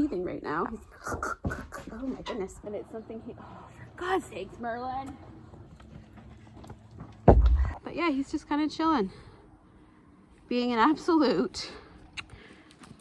breathing right now. He's, oh my goodness, but it's something he, oh, for God's sakes, Merlin. But yeah, he's just kind of chilling, being an absolute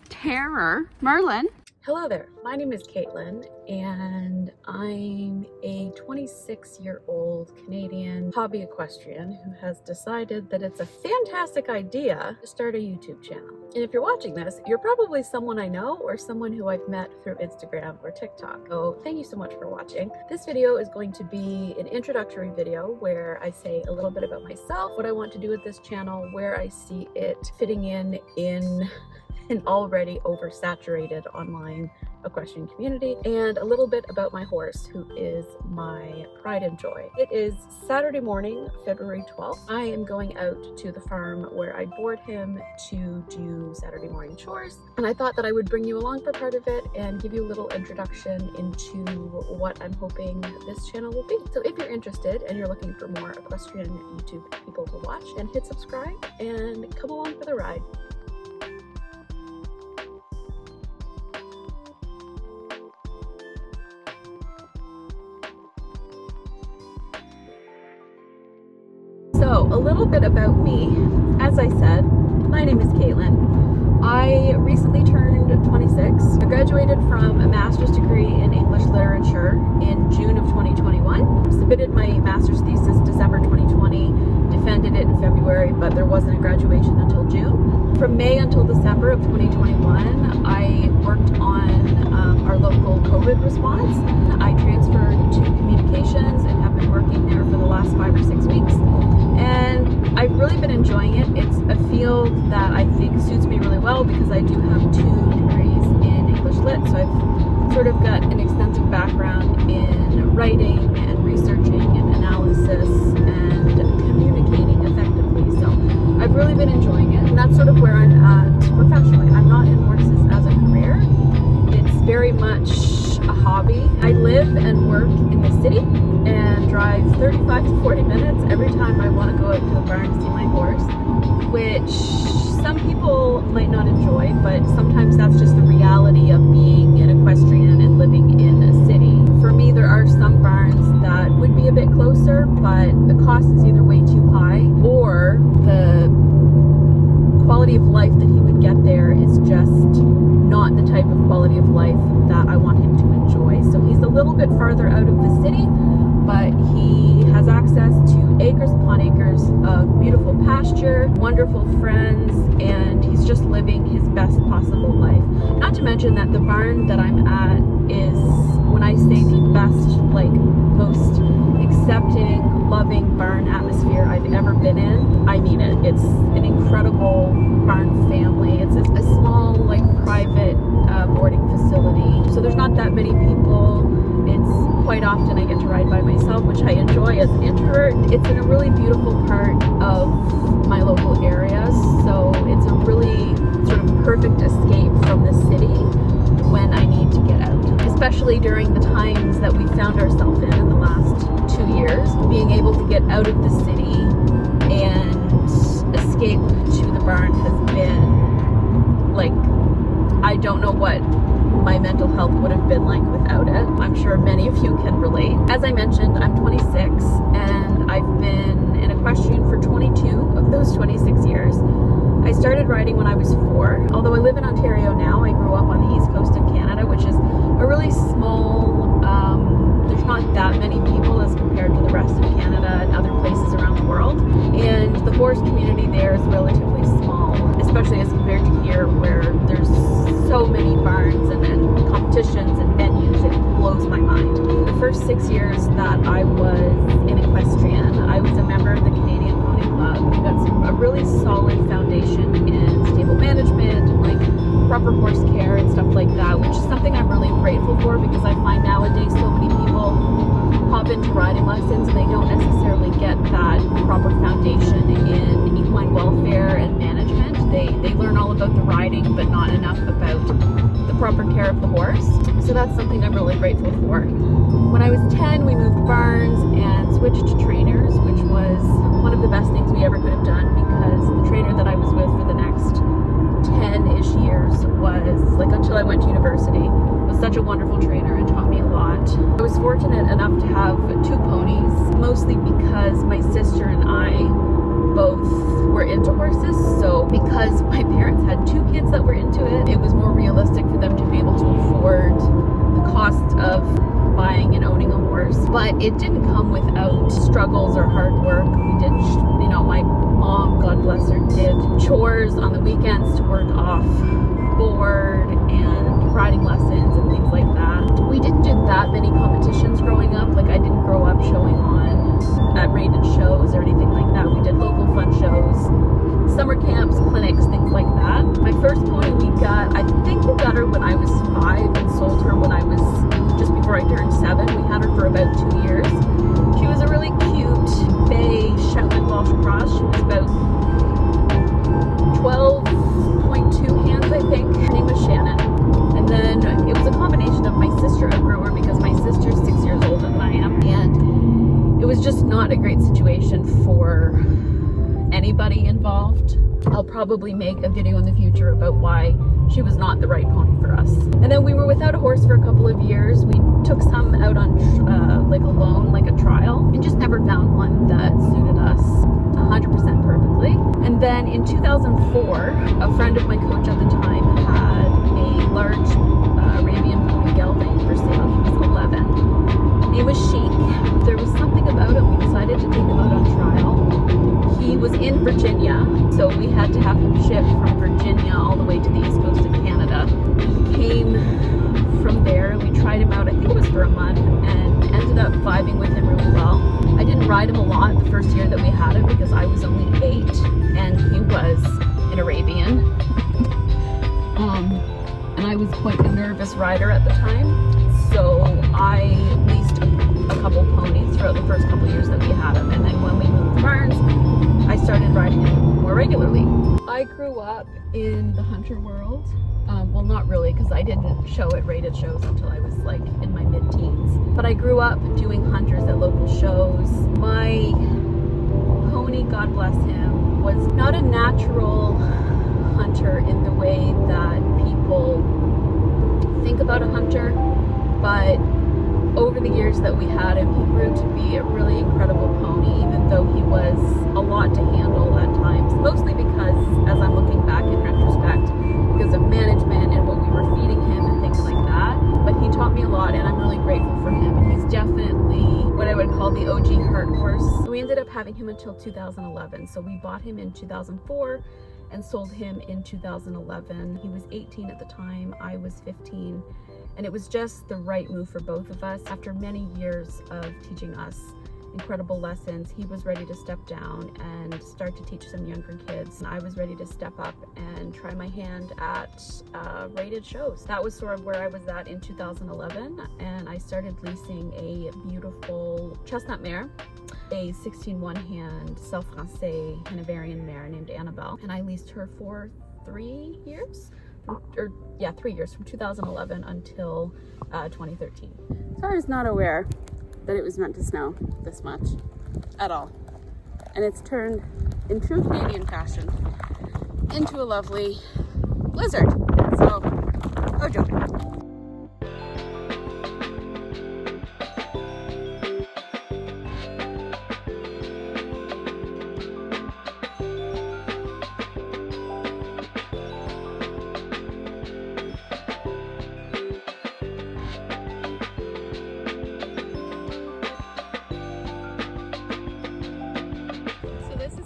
terror. Merlin. Hello there, my name is Kaitlyn and I'm a 26-year-old Canadian hobby equestrian who has decided that it's a fantastic idea to start a YouTube channel. And if you're watching this, you're probably someone I know or someone who I've met through Instagram or TikTok. So thank you so much for watching. This video is going to be an introductory video where I say a little bit about myself, what I want to do with this channel, where I see it fitting in an already oversaturated online equestrian community, and a little bit about my horse, who is my pride and joy. It is Saturday morning, February 12th. I am going out to the farm where I board him to do Saturday morning chores, and I thought that I would bring you along for part of it and give you a little introduction into what I'm hoping this channel will be. So if you're interested and you're looking for more equestrian YouTube people to watch, then hit subscribe and come along for the ride. So a little bit about me. As I said, my name is Kaitlyn. I recently turned 26. I graduated from a master's degree in English literature in June of 2021. Submitted my master's thesis December 2020, defended it in February, but there wasn't a graduation until June. From May until December of 2021, I worked on our local COVID response. I transferred to communications and have been working there for the last 5 or 6 weeks. And I've really been enjoying it. It's a field that I think suits me really well because I do have 2 degrees in English Lit, so I've sort of got an extensive background in writing and researching and analysis and communicating effectively. So I've really been enjoying it, and that's sort of where I'm at professionally. I'm not in horses as a career. It's very much a hobby. I live and work in the city and drive 35 to 40 minutes every time I want to go out to the barn to see my horse, which some people might not enjoy, but sometimes that's just the reality of being an equestrian and living in a city. For me, there are some barns that would be a bit closer, but the cost is either way too high or the quality of life that he would get there is just not the type of quality of life that I want him to enjoy. So he's a little bit farther out of the city, but he has access to acres upon acres of beautiful pasture, wonderful friends, and he's just living his best possible life. Not to mention that the barn that I'm at is, when I say the best, like most accepting, loving barn atmosphere I've ever been in, I mean it. It's an incredible barn family. It's a small, like, private boarding facility. So there's not that many people. It's quite often I get to ride by myself, which I enjoy as an introvert. It's in a really beautiful part of my local area, so it's a really sort of perfect escape from the city when I need to get out. Especially during the times that we found ourselves in the last 2 years, being able to get out of the city and escape to the barn has been, like, I don't know what my mental health would have been like without it. I'm sure many of you can relate. As I mentioned, I'm 26 and I've been an equestrian for 22 of those 26 years. I started riding when I was 4. Although I live in Ontario now, I grew up on the east coast of Canada, which is a really small, there's not that many people as compared to the rest of Canada and other places around the world. And the horse community there is relatively small, especially as compared to here where there's so many barns and competitions and venues. It blows my mind. The first 6 years that I was in equestrian, I was a member of the Canadian Pony Club. We got a really solid foundation in stable management, like proper horse care and stuff like that, which is something I'm really grateful for because I find nowadays so many people hop into riding lessons and they don't necessarily get that proper foundation in equine welfare and management. They learn all about the riding, but not enough about the proper care of the horse. So that's something I'm really grateful for. When I was 10, we moved barns and switched to trainers, which was one of the best things we ever could have done because the trainer that I was with for the next 10-ish years was, like, until I went to university, such a wonderful trainer and taught me a lot. I was fortunate enough to have 2 ponies, mostly because my sister and I both were into horses. So because my parents had 2 kids that were into it, it was more realistic for them to be able to afford the cost of buying and owning a horse. But it didn't come without struggles or hard work. We did, you know, my mom, God bless her, did chores on the weekends to work off board and riding lessons and things like that. We didn't do that many competitions growing up. Like, I didn't grow up showing on at rated shows or anything like that. We did local fun shows, summer camps, clinics, things like that. My first pony we got, I think we got her when I was 5 and sold her when I was just before I turned 7. We had her for about 2 years. She was a really cute bay Shetland Welsh Cross. She was about 12.2 hands, I think. Her name was Shannon. And then it was a combination of my sister outgrew her because my sister's 6 years older than I am. And it was just not a great situation for anybody involved. I'll probably make a video in the future about why she was not the right pony for us. And then we were without a horse for a couple of years. We took some out on like a loan, like a trial, and just never found one that suited us 100% perfectly. And then in 2004, a friend of my coach at the time had a large Arabian pony gelding for sale. He was 11. His name was Chic. There was something about him. We decided to take him out on trial. He was in Virginia, so we had to have him shipped from Virginia all the way to the east coast of Canada. He came from there and we tried him out, I think it was for a month, and ended up vibing with him really well. I didn't ride him a lot the first year that we had him because I was only 8 and he was an Arabian. And I was quite a nervous rider at the time, so I leased a couple ponies throughout the first couple years that we had him, and then when we moved to Barnes, I started riding him more regularly. I grew up in the hunter world. Well, not really, because I didn't show at rated shows until I was like in my mid-teens. But I grew up doing hunters at local shows. My pony, God bless him, was not a natural hunter in the way that people think about a hunter, but over the years that we had him, he grew to be a really incredible pony, even though he was a lot to handle at times, mostly because, as I'm looking back in retrospect, because of management and what we were feeding him and things like that. But he taught me a lot and I'm really grateful for him. He's definitely what I would call the OG heart horse. We ended up having him until 2011. So we bought him in 2004 and sold him in 2011. He was 18 at the time, I was 15. And it was just the right move for both of us. After many years of teaching us incredible lessons, he was ready to step down and start to teach some younger kids. And I was ready to step up and try my hand at rated shows. That was sort of where I was at in 2011, and I started leasing a beautiful chestnut mare, a 16 one-hand Self-Français Hanoverian mare named Annabelle, and I leased her for 3 years. 3 years, from 2011 until 2013. So I was not aware that it was meant to snow this much at all. And it's turned, in true Canadian fashion, into a lovely blizzard. So, go Joe.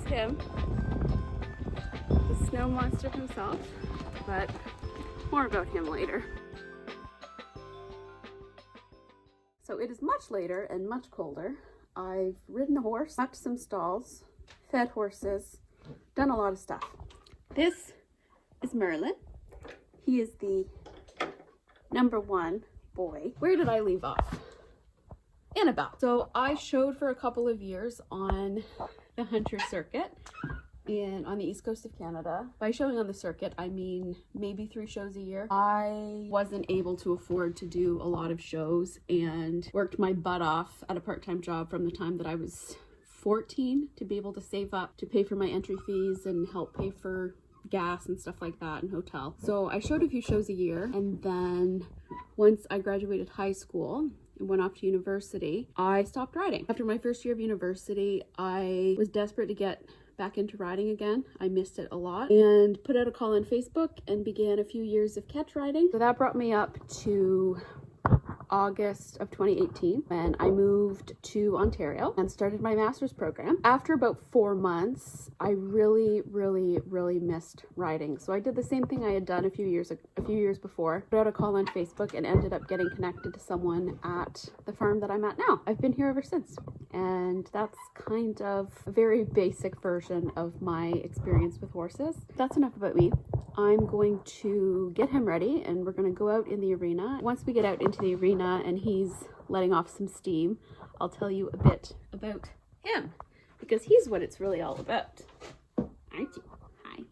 Him, the snow monster himself, but more about him later. So it is much later and much colder. I've ridden a horse, packed some stalls, fed horses, done a lot of stuff. This is Merlin. He is the #1 boy. Where did I leave off? Annabelle. So I showed for a couple of years on the hunter circuit on the east coast of Canada. By showing on the circuit, I mean maybe 3 shows a year. I wasn't able to afford to do a lot of shows and worked my butt off at a part-time job from the time that I was 14 to be able to save up to pay for my entry fees and help pay for gas and stuff like that and hotel. So I showed a few shows a year, and then once I graduated high school and went off to university, I stopped riding. After my first year of university, I was desperate to get back into riding again. I missed it a lot, and put out a call on Facebook and began a few years of catch riding. So that brought me up to August of 2018 when I moved to Ontario and started my master's program. After about 4 months, I really missed riding. So I did the same thing I had done a few years before. Put out a call on Facebook and ended up getting connected to someone at the farm that I'm at now. I've been here ever since. And that's kind of a very basic version of my experience with horses. That's enough about me. I'm going to get him ready and we're going to go out in the arena. Once we get out into the arena and he's letting off some steam, I'll tell you a bit about him, because he's what it's really all about. Aren't you? Hi.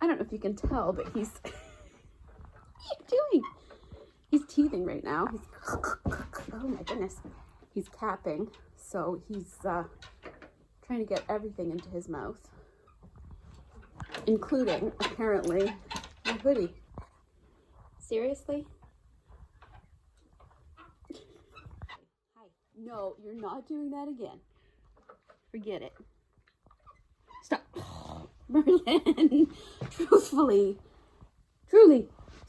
I don't know if you can tell, but he's what are you doing? He's teething right now. He's oh my goodness. He's capping, so he's trying to get everything into his mouth, including, apparently, my hoodie. Seriously? Hi. No, you're not doing that again. Forget it. Stop. Merlin, truly,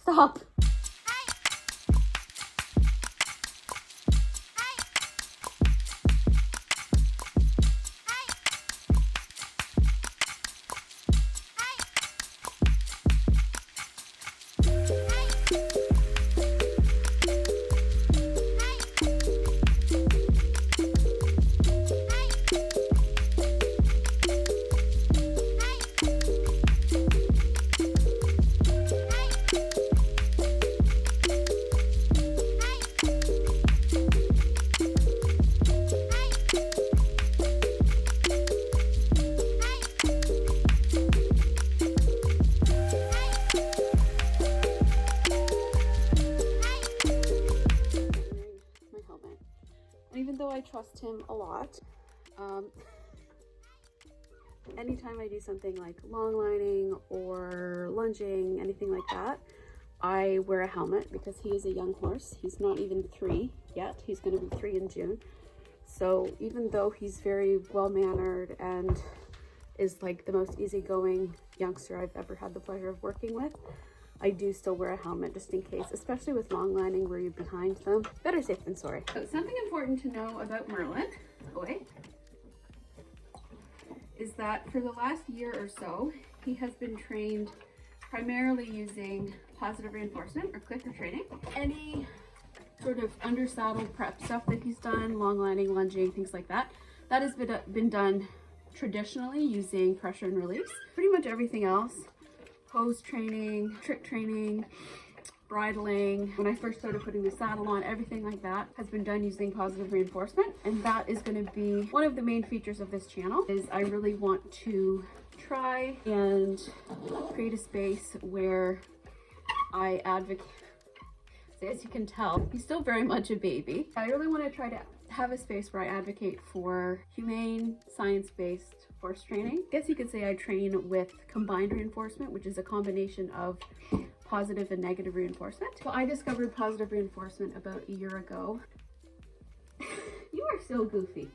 stop. Even though I trust him a lot, anytime I do something like long lining or lunging, anything like that, I wear a helmet because he is a young horse. He's not even 3 yet. He's going to be 3 in June. So even though he's very well-mannered and is like the most easygoing youngster I've ever had the pleasure of working with, I do still wear a helmet just in case, especially with long lining where you're behind them. Better safe than sorry. So something important to know about Merlin, is that for the last year or so, he has been trained primarily using positive reinforcement or clicker training. Any sort of under saddle prep stuff that he's done, long lining, lunging, things like that, that has been done traditionally using pressure and release. Pretty much everything else, pose training, trick training, bridling, when I first started putting the saddle on, everything like that has been done using positive reinforcement. And that is going to be one of the main features of this channel. Is I really want to try and create a space where I advocate. So as you can tell, he's still very much a baby. I really want to try to have a space where I advocate for humane, science-based horse training. I guess you could say I train with combined reinforcement, which is a combination of positive and negative reinforcement. So I discovered positive reinforcement about a year ago. You are so goofy.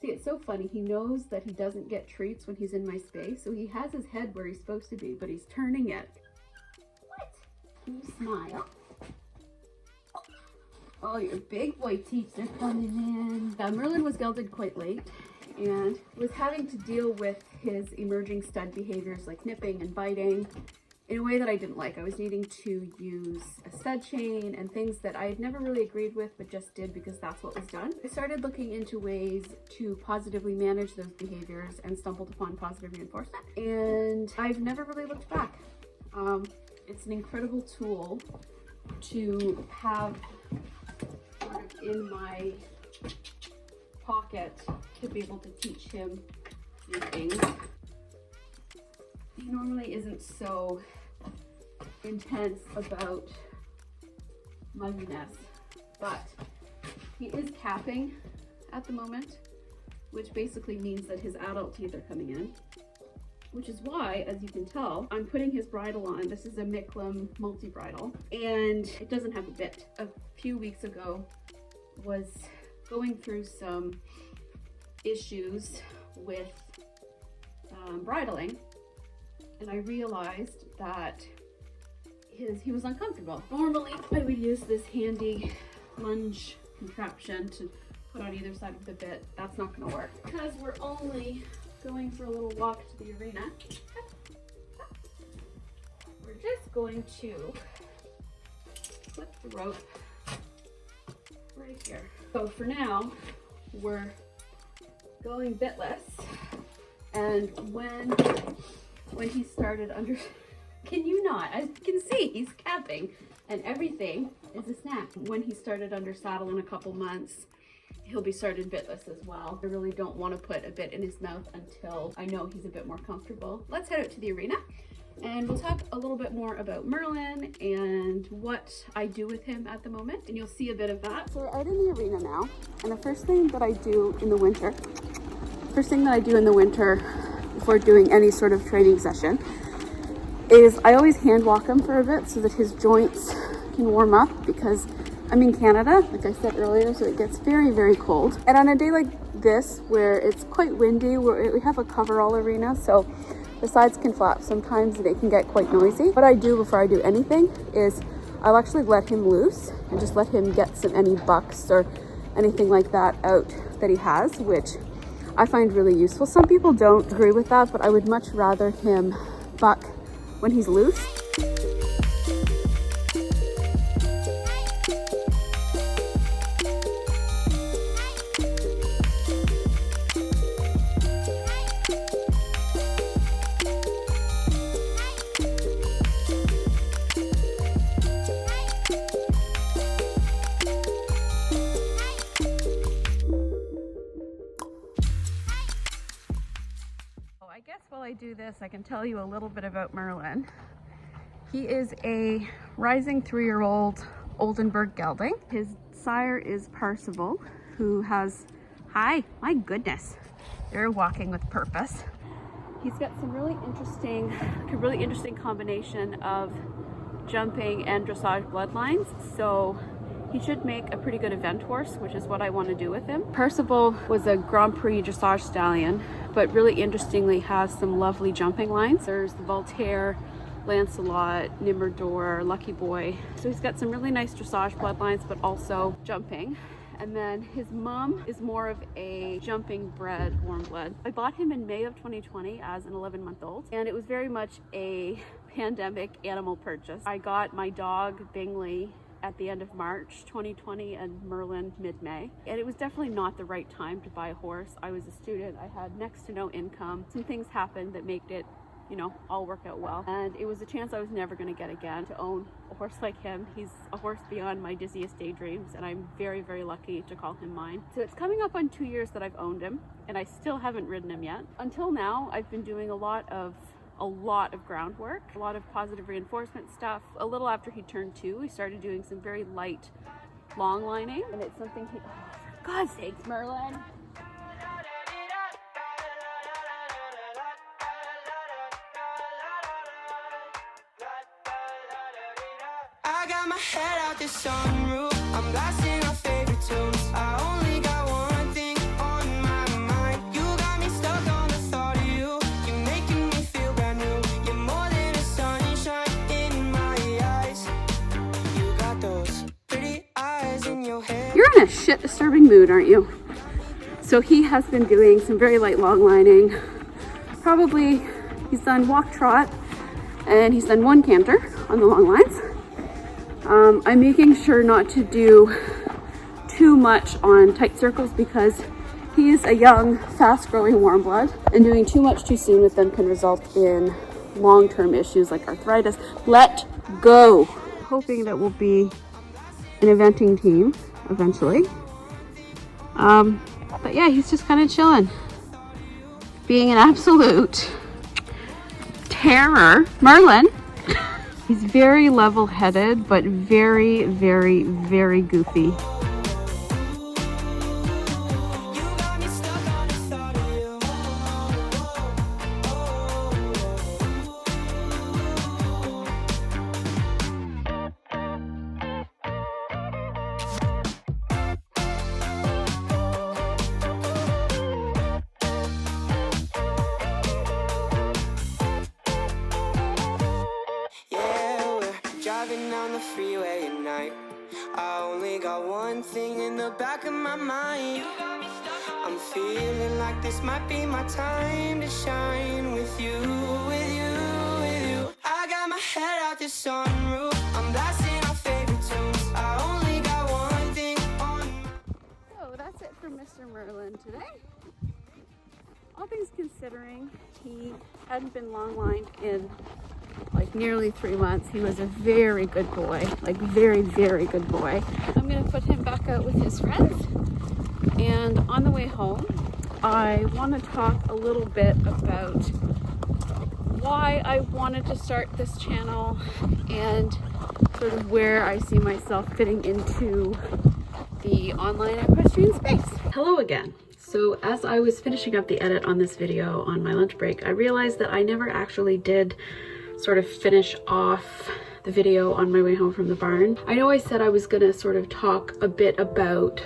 See, it's so funny. He knows that he doesn't get treats when he's in my space, so he has his head where he's supposed to be, but he's turning it. What? Can you smile? Oh, your big boy teeth are coming in. Now, Merlin was gelded quite late and was having to deal with his emerging stud behaviors like nipping and biting in a way that I didn't like. I was needing to use a stud chain and things that I had never really agreed with, but just did because that's what was done. I started looking into ways to positively manage those behaviors and stumbled upon positive reinforcement. And I've never really looked back. It's an incredible tool to have sort of in my pocket to be able to teach him new things. He normally isn't so intense about mugginess, but he is capping at the moment, which basically means that his adult teeth are coming in, which is why, as you can tell, I'm putting his bridle on. This is a Micklem multi-bridle, and it doesn't have a bit. A few weeks ago, was going through some issues with bridling, and I realized that he was uncomfortable. Normally, I would use this handy lunge contraption to put on either side of the bit. That's not going to work because we're only going for a little walk to the arena. We're just going to flip the rope right here. So for now, we're going bitless, and when he started under, can you not? As you can see, he's capping, and everything is a snack. When he started under saddle in a couple months, he'll be started bitless as well. I really don't want to put a bit in his mouth until I know he's a bit more comfortable. Let's head out to the arena and we'll talk a little bit more about Merlin and what I do with him at the moment, and you'll see a bit of that. So we're out in the arena now, and the first thing that I do in the winter before doing any sort of training session is I always hand walk him for a bit so that his joints can warm up, because I'm in Canada, like I said earlier, so it gets very, very cold. And on a day like this, where it's quite windy, we have a coverall arena, so the sides can flap. Sometimes they can get quite noisy. What I do before I do anything is I'll actually let him loose and just let him get any bucks or anything like that out that he has, which I find really useful. Some people don't agree with that, but I would much rather him buck when he's loose. I guess while I do this, I can tell you a little bit about Merlin. He is a rising 3-year-old Oldenburg gelding. His sire is Parsival, who has, hi, my goodness, they're walking with purpose. He's got some really interesting combination of jumping and dressage bloodlines. So he should make a pretty good event horse, which is what I want to do with him. Parsival was a Grand Prix dressage stallion, but really interestingly has some lovely jumping lines. There's the Voltaire, Lancelot, Nimerdor, Lucky Boy. So he's got some really nice dressage bloodlines, but also jumping. And then his mom is more of a jumping bred warm blood. I bought him in May of 2020 as an 11-month-old, and it was very much a pandemic animal purchase. I got my dog Bingley at the end of March 2020 and Merlin mid-May, and it was definitely not the right time to buy a horse. I was a student, I had next to no income. Some things happened that made it, all work out well, and it was a chance I was never going to get again, to own a horse like him. He's a horse beyond my dizziest daydreams, and I'm very, very lucky to call him mine. So it's coming up on 2 years that I've owned him, and I still haven't ridden him yet. Until now, I've been doing a lot of groundwork, a lot of positive reinforcement stuff. A little after he turned 2, we started doing some very light long lining, and it's something for God's sakes, Merlin. I got my head out the sunroof, I'm blasting our favorite tunes. I only got one thing on my mind. You got me stuck on the thought of you. You're making me feel brand new. You're more than a sunshine in my eyes. You got those pretty eyes in your head. You're in a shit disturbing mood, aren't you? So he has been doing some very light long lining. Probably he's done walk trot and he's done 1 canter on the long lines. I'm making sure not to do too much on tight circles because he's a young, fast-growing warm blood, and doing too much too soon with them can result in long-term issues like arthritis. Let go. Hoping that we'll be an eventing team eventually. But yeah, he's just kind of chilling, being an absolute terror. Merlin. He's very level-headed, but very, very, very goofy. driving down the freeway at night. I only got one thing in the back of my mind. I'm feeling like this might be my time to shine with you, with you, with you. I got my head out the sunroof, I'm blasting our favorite tunes. I only got one thing on. So that's it for Mr. Merlin today. All things considering, he hadn't been long lined in like nearly 3 months. He was a very good boy, like very, very good boy. I'm gonna put him back out with his friends. And on the way home, I want to talk a little bit about why I wanted to start this channel and sort of where I see myself fitting into the online equestrian space. Hello again. So as I was finishing up the edit on this video on my lunch break, I realized that I never actually did sort of finish off the video on my way home from the barn. I know I said I was gonna sort of talk a bit about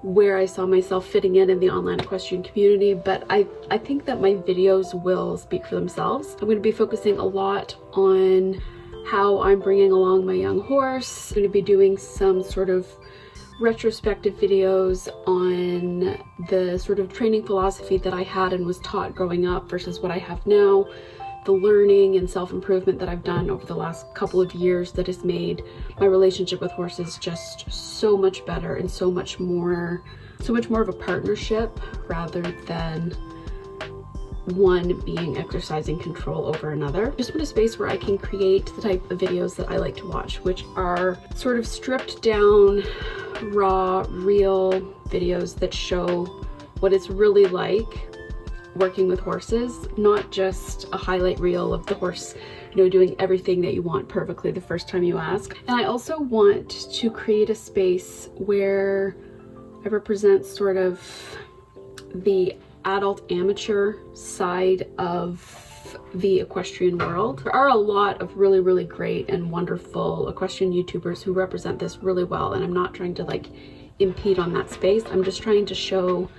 where I saw myself fitting in the online equestrian community, but I think that my videos will speak for themselves. I'm going to be focusing a lot on how I'm bringing along my young horse. I'm going to be doing some sort of retrospective videos on the sort of training philosophy that I had and was taught growing up versus what I have now, the learning and self-improvement that I've done over the last couple of years that has made my relationship with horses just so much better and so much more of a partnership rather than one being exercising control over another. Just want a space where I can create the type of videos that I like to watch, which are sort of stripped down, raw, real videos that show what it's really like working with horses, not just a highlight reel of the horse, you know, doing everything that you want perfectly the first time you ask. And I also want to create a space where I represent sort of the adult amateur side of the equestrian world. There are a lot of really, really great and wonderful equestrian YouTubers who represent this really well, and I'm not trying to like impede on that space. I'm just trying to show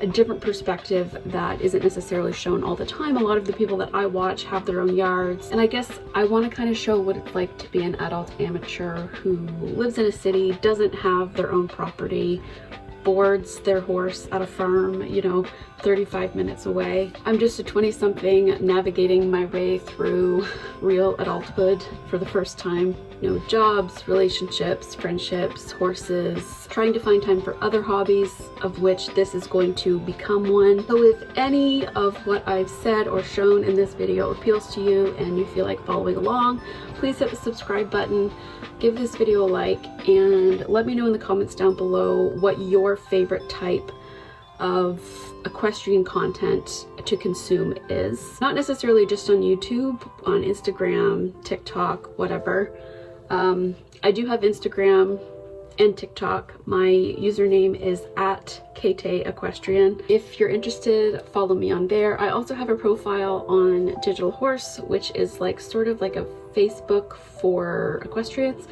a different perspective that isn't necessarily shown all the time. A lot of the people that I watch have their own yards, and I guess I want to kind of show what it's like to be an adult amateur who lives in a city, doesn't have their own property, boards their horse at a farm, you know, 35 minutes away. I'm just a 20-something navigating my way through real adulthood for the first time. You know, jobs, relationships, friendships, horses, trying to find time for other hobbies, of which this is going to become one. So if any of what I've said or shown in this video appeals to you and you feel like following along, please hit the subscribe button, give this video a like, and let me know in the comments down below what your favorite type of equestrian content to consume is. Not necessarily just on YouTube, on Instagram, TikTok, whatever. I do have Instagram and TikTok. My username is @Kaitehh Equestrian. If you're interested, follow me on there. I also have a profile on Digital Horse, which is like sort of like a Facebook for equestrians.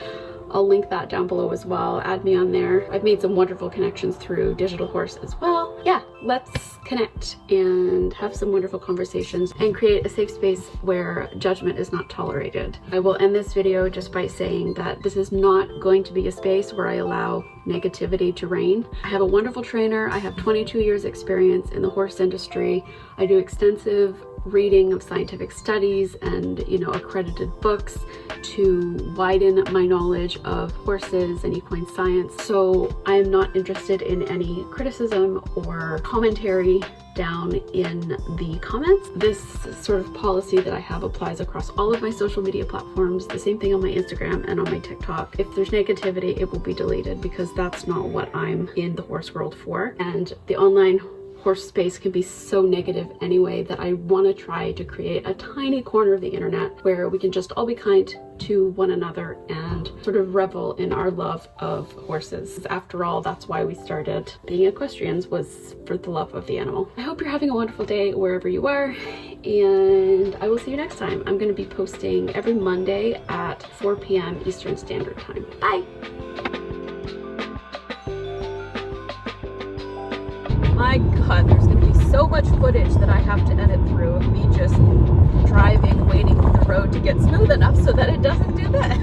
I'll link that down below as well. Add me on there. I've made some wonderful connections through Digital Horse as well. Yeah, let's connect and have some wonderful conversations and create a safe space where judgment is not tolerated. I will end this video just by saying that this is not going to be a space where I allow negativity to reign. I have a wonderful trainer. I have 22 years experience in the horse industry. I do extensive reading of scientific studies and, you know, accredited books to widen my knowledge of horses and equine science. So I am not interested in any criticism or commentary down in the comments. This sort of policy that I have applies across all of my social media platforms. The same thing on my Instagram and on my TikTok. If there's negativity, it will be deleted because that's not what I'm in the horse world for. And the online horse space can be so negative anyway that I want to try to create a tiny corner of the internet where we can just all be kind to one another and sort of revel in our love of horses. After all, that's why we started being equestrians, was for the love of the animal. I hope you're having a wonderful day wherever you are, and I will see you next time. I'm going to be posting every Monday at 4 p.m. Eastern Standard Time. Bye! My God, there's going to be so much footage that I have to edit through of me just driving, waiting for the road to get smooth enough so that it doesn't do that.